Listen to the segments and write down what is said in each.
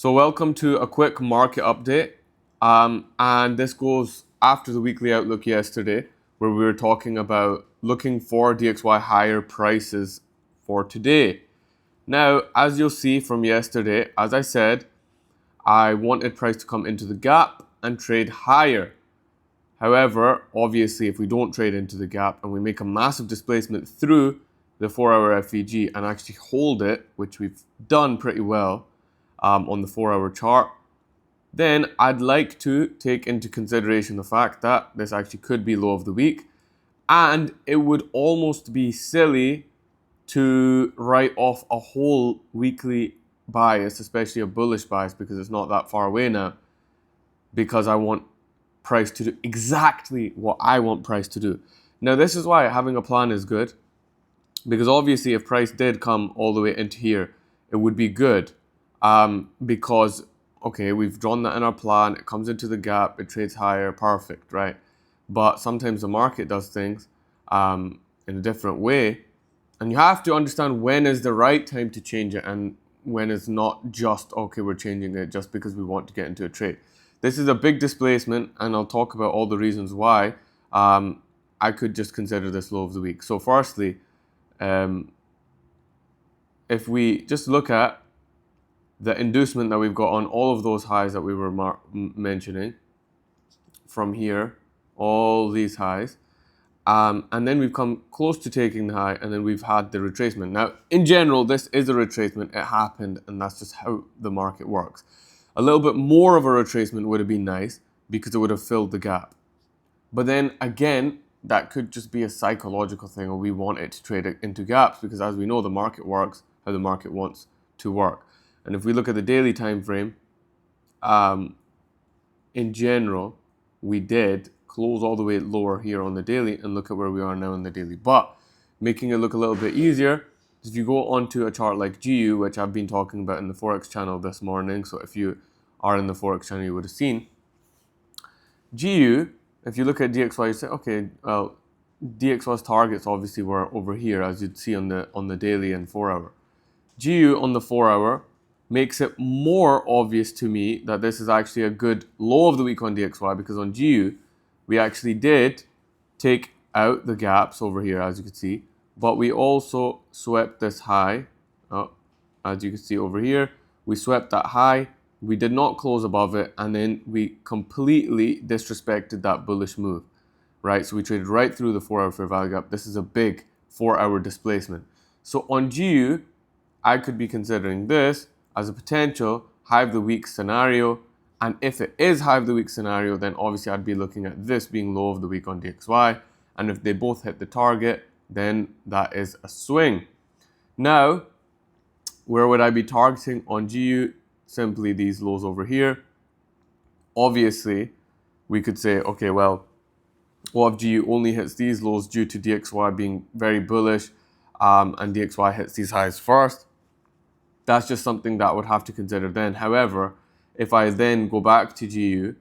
So welcome to a quick market update. And this goes after the weekly outlook yesterday, where we were talking about looking for DXY higher prices for today. Now, as you'll see from yesterday, as I said, I wanted price to come into the gap and trade higher. However, obviously, if we don't trade into the gap and we make a massive displacement through the 4-hour FVG and actually hold it, which we've done pretty well on the 4-hour chart, then I'd like to take into consideration the fact that this actually could be low of the week, and it would almost be silly to write off a whole weekly bias, especially a bullish bias, because it's not that far away now, because I want price to do exactly what I want price to do. Now, this is why having a plan is good, because obviously if price did come all the way into here, it would be good, because okay, we've drawn that in our plan, it comes into the gap, it trades higher, perfect, right? But sometimes the market does things in a different way, and you have to understand when is the right time to change it and when it's not just, okay, we're changing it just because we want to get into a trade. This is a big displacement, and I'll talk about all the reasons why I could just consider this low of the week. So firstly, if we just look at the inducement that we've got on all of those highs that we were mentioning from here, all these highs, and then we've come close to taking the high, and then we've had the retracement. Now, in general, this is a retracement. It happened, and that's just how the market works. A little bit more of a retracement would have been nice because it would have filled the gap. But then again, that could just be a psychological thing, or we want it to trade it into gaps, because as we know, the market works how the market wants to work. And if we look at the daily time frame, in general, we did close all the way lower here on the daily, and look at where we are now in the daily. But making it look a little bit easier, if you go onto a chart like GU, which I've been talking about in the Forex channel this morning, so if you are in the Forex channel, you would have seen GU. If you look at DXY, you say, okay, well, DXY's targets obviously were over here, as you'd see on the daily and 4-hour. GU on the 4-hour makes it more obvious to me that this is actually a good low of the week on DXY, because on GU, we actually did take out the gaps over here, as you can see, but we also swept this high, as you can see over here, we swept that high, we did not close above it, and then we completely disrespected that bullish move, right? So we traded right through the 4-hour fair value gap. This is a big 4-hour displacement. So on GU, I could be considering this as a potential high of the week scenario. And if it is high of the week scenario, then obviously I'd be looking at this being low of the week on DXY. And if they both hit the target, then that is a swing. Now, where would I be targeting on GU? Simply these lows over here. Obviously, we could say, okay, well, what if GU only hits these lows due to DXY being very bullish, and DXY hits these highs first? That's just something that I would have to consider then. However, if I then go back to GU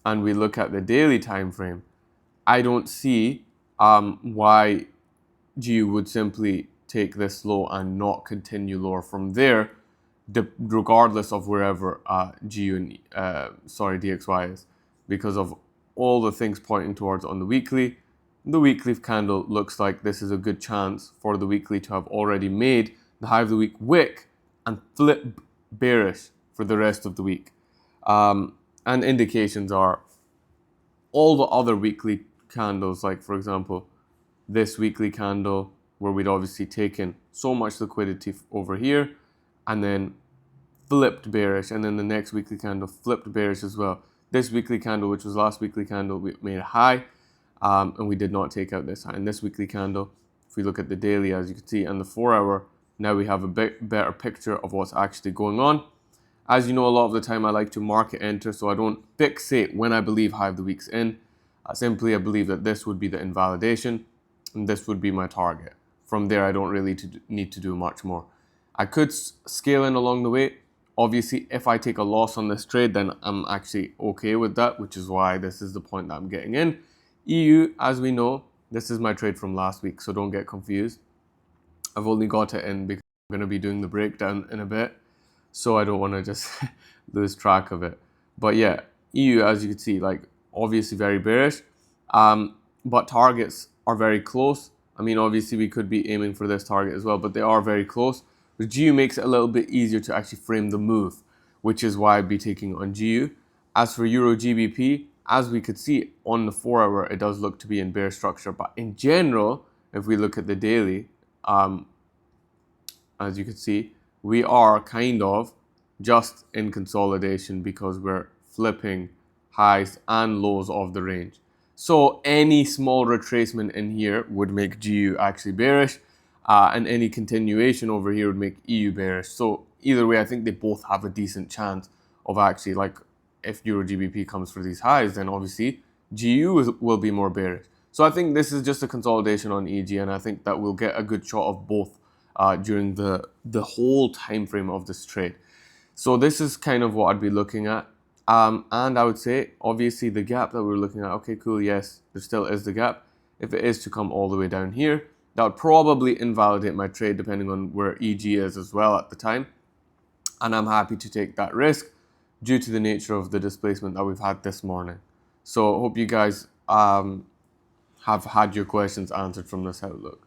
and we look at the daily time frame, I don't see why GU would simply take this low and not continue lower from there, regardless of wherever DXY is, because of all the things pointing towards on the weekly. The weekly candle looks like this is a good chance for the weekly to have already made the high of the week wick and flip bearish for the rest of the week. And indications are all the other weekly candles, like for example, this weekly candle, where we'd obviously taken so much liquidity over here and then flipped bearish, and then the next weekly candle flipped bearish as well. This weekly candle, which was last weekly candle, we made a high, and we did not take out this high. And this weekly candle, if we look at the daily, as you can see, and the 4-hour, now we have a bit better picture of what's actually going on. As you know, a lot of the time I like to market enter, so I don't fixate when I believe high of the week's in. I believe that this would be the invalidation, and this would be my target. From there, I don't really need to do much more. I could scale in along the way. Obviously, if I take a loss on this trade, then I'm actually okay with that, which is why this is the point that I'm getting in. EU, as we know, this is my trade from last week, so don't get confused. I've only got it in because I'm going to be doing the breakdown in a bit. so I don't want to just lose track of it. But yeah, EU, as you can see, like obviously very bearish, but targets are very close. I mean, obviously we could be aiming for this target as well, but they are very close. The GU makes it a little bit easier to actually frame the move, which is why I'd be taking on GU. As for Euro GBP, as we could see on the 4 hour, it does look to be in bear structure. But in general, if we look at the daily, as you can see, we are kind of just in consolidation because we're flipping highs and lows of the range. So any small retracement in here would make GU actually bearish, and any continuation over here would make EU bearish. So either way, I think they both have a decent chance of actually, like, if Euro GBP comes for these highs, then obviously GU will be more bearish. So I think this is just a consolidation on EG, and I think that we'll get a good shot of both during the whole time frame of this trade. So this is kind of what I'd be looking at. And I would say, obviously, the gap that we're looking at, okay, cool, yes, there still is the gap. If it is to come all the way down here, that would probably invalidate my trade depending on where EG is as well at the time. And I'm happy to take that risk due to the nature of the displacement that we've had this morning. So I hope you guys have had your questions answered from this outlook.